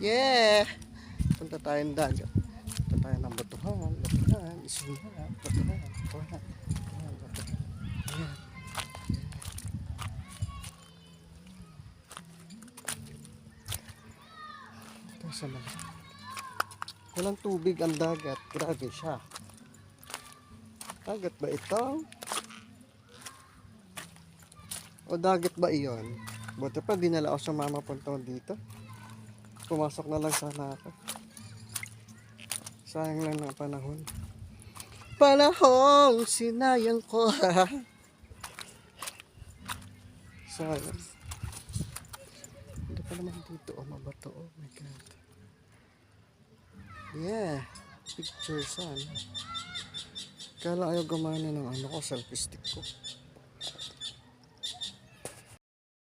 Yeah! Punta tayong dagat. Punta tayo ng batuhan, isunan, batuhan. Yeah. Ito sa mga. Walang tubig ang dagat. Grabe siya. Dagat ba ito? O dagat ba iyon? Buti pa dinala ako sa mama punta dito. Pumasok na lang sana ako. Sayang lang ng panahon. Panahong sinayang ko. Sayang. Hindi pa naman dito. Oh, mabato. Oh my God. Yeah. Picture son. Kala ayaw gumana ng ano ko, selfie stick ko.